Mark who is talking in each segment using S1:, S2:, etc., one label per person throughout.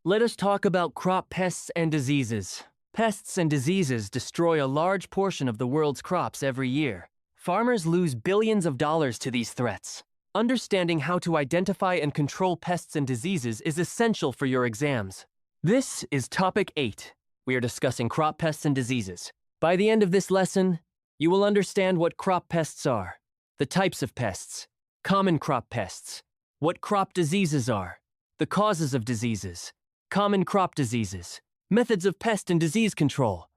S1: Let us talk about crop pests and diseases. Pests and diseases destroy a large portion of the world's crops every year. Farmers lose billions of dollars to these threats. Understanding how to identify and control pests and diseases is essential for your exams. This is Topic 8. We are discussing crop pests and diseases. By the end of this lesson, you will understand what crop pests are, the types of pests, common crop pests, what crop diseases are, the causes of diseases, common crop diseases, methods of pest and disease control,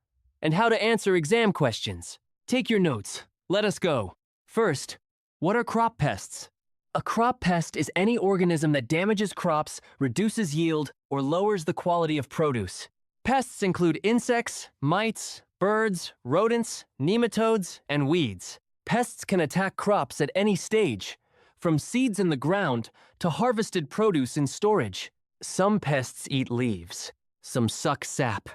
S1: and how to answer exam questions. Take your notes. Let us go. First, what are crop pests? A crop pest is any organism that damages crops, reduces yield, or lowers the quality of produce. Pests include insects, mites, birds, rodents, nematodes, and weeds. Pests can attack crops at any stage, from seeds in the ground to harvested produce in storage. Some pests eat leaves. Some suck sap.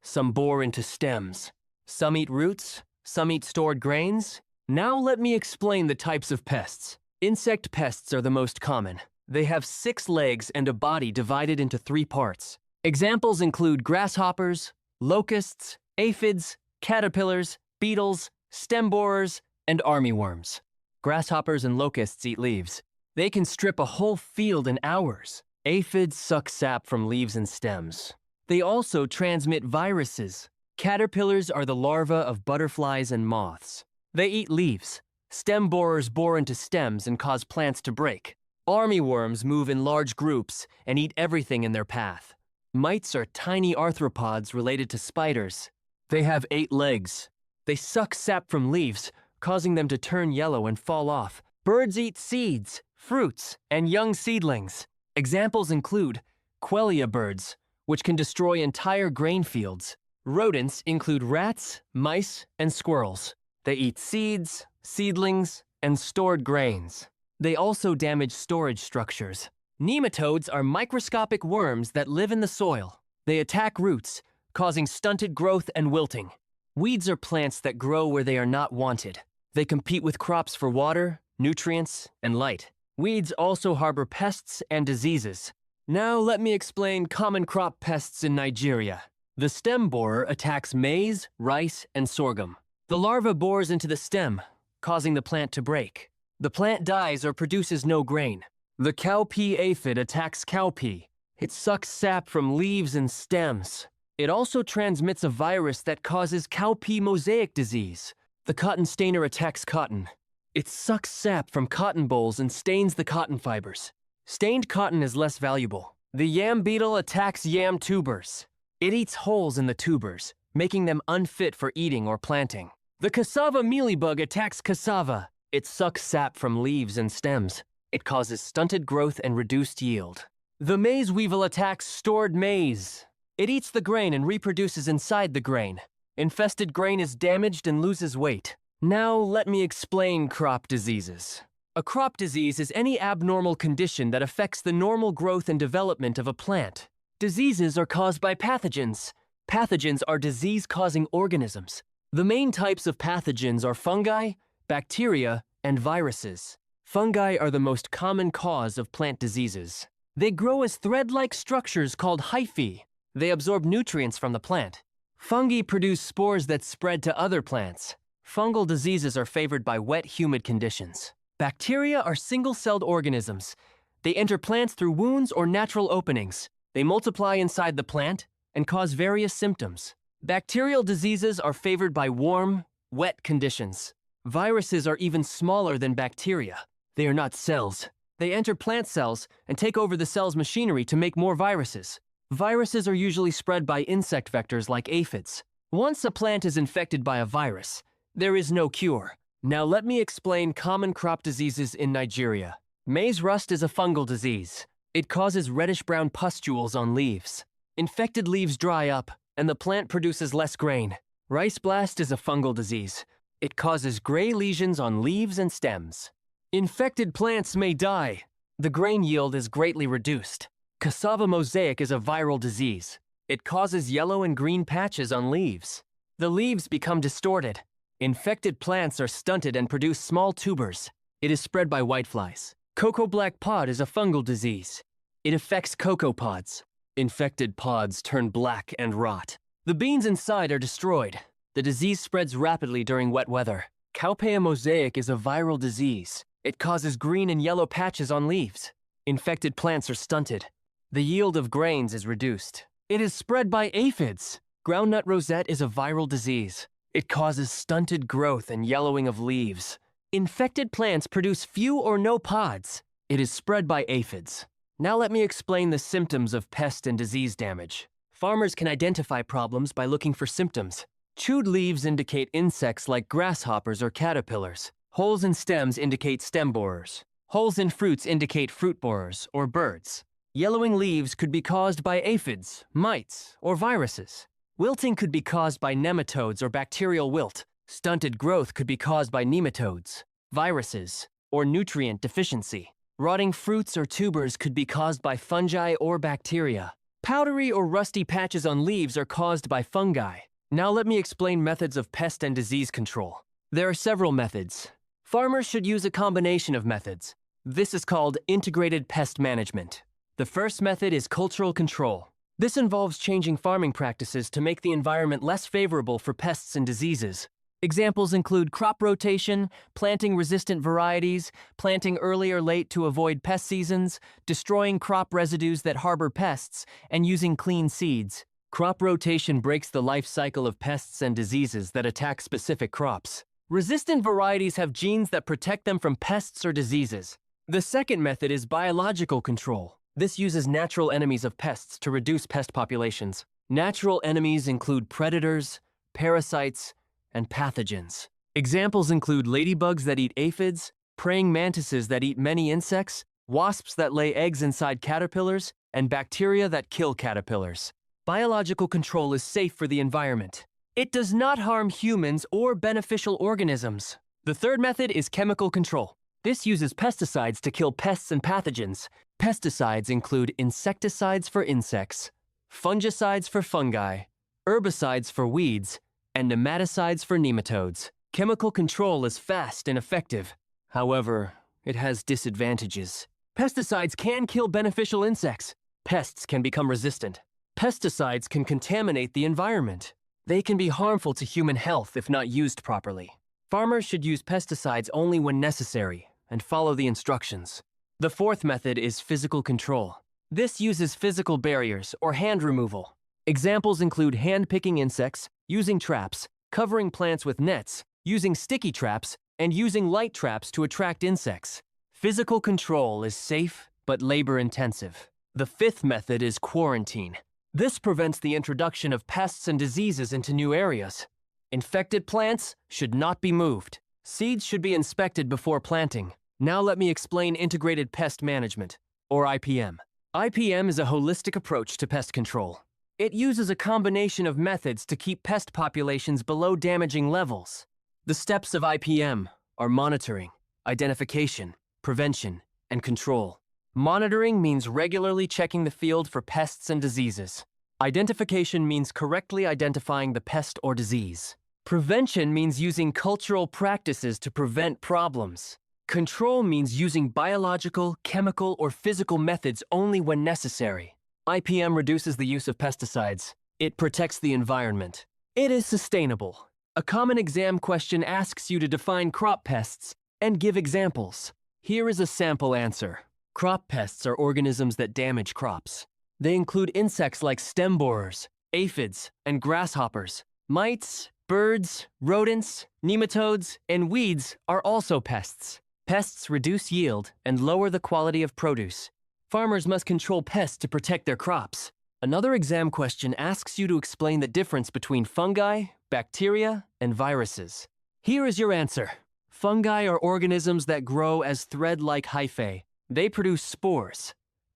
S1: Some bore into stems. Some eat roots. Some eat stored grains. Now let me explain the types of pests. Insect pests are the most common. They have 6 legs and a body divided into 3 parts. Examples include grasshoppers, locusts, aphids, caterpillars, beetles, stem borers, and armyworms. Grasshoppers and locusts eat leaves. They can strip a whole field in hours. Aphids suck sap from leaves and stems. They also transmit viruses. Caterpillars are the larvae of butterflies and moths. They eat leaves. Stem borers bore into stems and cause plants to break. Armyworms move in large groups and eat everything in their path. Mites are tiny arthropods related to spiders. They have 8 legs. They suck sap from leaves, causing them to turn yellow and fall off. Birds eat seeds, fruits, and young seedlings. Examples include quelea birds, which can destroy entire grain fields. Rodents include rats, mice, and squirrels. They eat seeds, seedlings, and stored grains. They also damage storage structures. Nematodes are microscopic worms that live in the soil. They attack roots, causing stunted growth and wilting. Weeds are plants that grow where they are not wanted. They compete with crops for water, nutrients, and light. Weeds also harbor pests and diseases. Now let me explain common crop pests in Nigeria. The stem borer attacks maize, rice, and sorghum. The larva bores into the stem, causing the plant to break. The plant dies or produces no grain. The cowpea aphid attacks cowpea. It sucks sap from leaves and stems. It also transmits a virus that causes cowpea mosaic disease. The cotton stainer attacks cotton. It sucks sap from cotton bolls and stains the cotton fibers. Stained cotton is less valuable. The yam beetle attacks yam tubers. It eats holes in the tubers, making them unfit for eating or planting. The cassava mealybug attacks cassava. It sucks sap from leaves and stems. It causes stunted growth and reduced yield. The maize weevil attacks stored maize. It eats the grain and reproduces inside the grain. Infested grain is damaged and loses weight. Now let me explain crop diseases. A crop disease is any abnormal condition that affects the normal growth and development of a plant. Diseases are caused by pathogens. Pathogens are disease-causing organisms. The main types of pathogens are fungi, bacteria, and viruses. Fungi are the most common cause of plant diseases. They grow as thread-like structures called hyphae. They absorb nutrients from the plant. Fungi produce spores that spread to other plants. Fungal diseases are favored by wet, humid conditions. Bacteria are single-celled organisms. They enter plants through wounds or natural openings. They multiply inside the plant and cause various symptoms. Bacterial diseases are favored by warm, wet conditions. Viruses are even smaller than bacteria. They are not cells. They enter plant cells and take over the cell's machinery to make more viruses. Viruses are usually spread by insect vectors like aphids. Once a plant is infected by a virus, there is no cure. Now let me explain common crop diseases in Nigeria. Maize rust is a fungal disease. It causes reddish-brown pustules on leaves. Infected leaves dry up, and the plant produces less grain. Rice blast is a fungal disease. It causes gray lesions on leaves and stems. Infected plants may die. The grain yield is greatly reduced. Cassava mosaic is a viral disease. It causes yellow and green patches on leaves. The leaves become distorted. Infected plants are stunted and produce small tubers. It is spread by whiteflies. Cocoa black pod is a fungal disease. It affects cocoa pods. Infected pods turn black and rot. The beans inside are destroyed. The disease spreads rapidly during wet weather. Cowpea mosaic is a viral disease. It causes green and yellow patches on leaves. Infected plants are stunted. The yield of grains is reduced. It is spread by aphids. Groundnut rosette is a viral disease. It causes stunted growth and yellowing of leaves. Infected plants produce few or no pods. It is spread by aphids. Now let me explain the symptoms of pest and disease damage. Farmers can identify problems by looking for symptoms. Chewed leaves indicate insects like grasshoppers or caterpillars. Holes in stems indicate stem borers. Holes in fruits indicate fruit borers or birds. Yellowing leaves could be caused by aphids, mites, or viruses. Wilting could be caused by nematodes or bacterial wilt. Stunted growth could be caused by nematodes, viruses, or nutrient deficiency. Rotting fruits or tubers could be caused by fungi or bacteria. Powdery or rusty patches on leaves are caused by fungi. Now let me explain methods of pest and disease control. There are several methods. Farmers should use a combination of methods. This is called integrated pest management. The first method is cultural control. This involves changing farming practices to make the environment less favorable for pests and diseases. Examples include crop rotation, planting resistant varieties, planting early or late to avoid pest seasons, destroying crop residues that harbor pests, and using clean seeds. Crop rotation breaks the life cycle of pests and diseases that attack specific crops. Resistant varieties have genes that protect them from pests or diseases. The second method is biological control. This uses natural enemies of pests to reduce pest populations. Natural enemies include predators, parasites, and pathogens. Examples include ladybugs that eat aphids, praying mantises that eat many insects, wasps that lay eggs inside caterpillars, and bacteria that kill caterpillars. Biological control is safe for the environment. It does not harm humans or beneficial organisms. The third method is chemical control. This uses pesticides to kill pests and pathogens. Pesticides include insecticides for insects, fungicides for fungi, herbicides for weeds, and nematicides for nematodes. Chemical control is fast and effective. However, it has disadvantages. Pesticides can kill beneficial insects. Pests can become resistant. Pesticides can contaminate the environment. They can be harmful to human health if not used properly. Farmers should use pesticides only when necessary and follow the instructions. The fourth method is physical control. This uses physical barriers or hand removal. Examples include hand-picking insects, using traps, covering plants with nets, using sticky traps, and using light traps to attract insects. Physical control is safe but labor-intensive. The fifth method is quarantine. This prevents the introduction of pests and diseases into new areas. Infected plants should not be moved. Seeds should be inspected before planting. Now let me explain integrated pest management, or IPM. IPM is a holistic approach to pest control. It uses a combination of methods to keep pest populations below damaging levels. The steps of IPM are monitoring, identification, prevention, and control. Monitoring means regularly checking the field for pests and diseases. Identification means correctly identifying the pest or disease. Prevention means using cultural practices to prevent problems. Control means using biological, chemical, or physical methods only when necessary. IPM reduces the use of pesticides. It protects the environment. It is sustainable. A common exam question asks you to define crop pests and give examples. Here is a sample answer. Crop pests are organisms that damage crops. They include insects like stem borers, aphids, and grasshoppers. Mites, birds, rodents, nematodes, and weeds are also pests. Pests reduce yield and lower the quality of produce. Farmers must control pests to protect their crops. Another exam question asks you to explain the difference between fungi, bacteria, and viruses. Here is your answer. Fungi are organisms that grow as thread-like hyphae. They produce spores.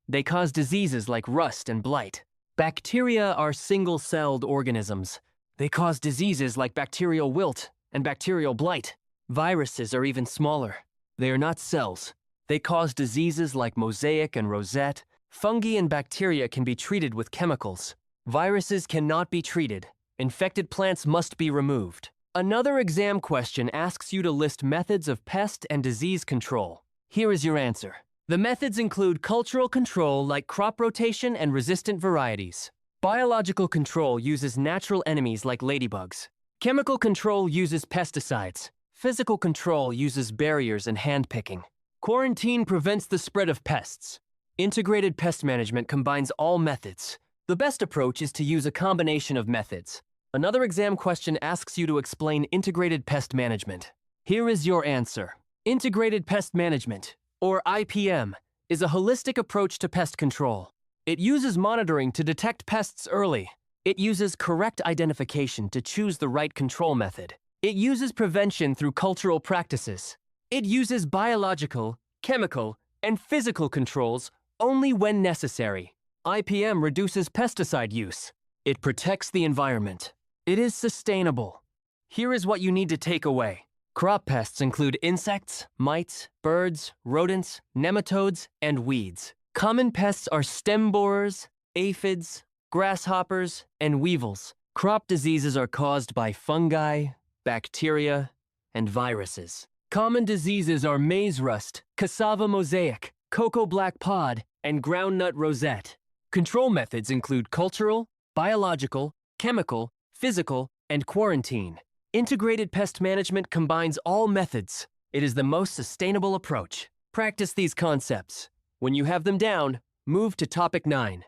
S1: They cause diseases like rust and blight. Bacteria are single-celled organisms. They cause diseases like bacterial wilt and bacterial blight. Viruses are even smaller. They are not cells. They cause diseases like mosaic and rosette. Fungi and bacteria can be treated with chemicals. Viruses cannot be treated. Infected plants must be removed. Another exam question asks you to list methods of pest and disease control. Here is your answer. The methods include cultural control like crop rotation and resistant varieties. Biological control uses natural enemies like ladybugs. Chemical control uses pesticides. Physical control uses barriers and handpicking. Quarantine prevents the spread of pests. Integrated pest management combines all methods. The best approach is to use a combination of methods. Another exam question asks you to explain integrated pest management. Here is your answer. Integrated pest management, or IPM, is a holistic approach to pest control. It uses monitoring to detect pests early. It uses correct identification to choose the right control method. It uses prevention through cultural practices. It uses biological, chemical, and physical controls only when necessary. IPM reduces pesticide use. It protects the environment. It is sustainable. Here is what you need to take away. Crop pests include insects, mites, birds, rodents, nematodes, and weeds. Common pests are stem borers, aphids, grasshoppers, and weevils. Crop diseases are caused by fungi, bacteria, and viruses. Common diseases are maize rust, cassava mosaic, cocoa black pod, and groundnut rosette. Control methods include cultural, biological, chemical, physical, and quarantine. Integrated pest management combines all methods. It is the most sustainable approach. Practice these concepts. When you have them down, move to topic 9.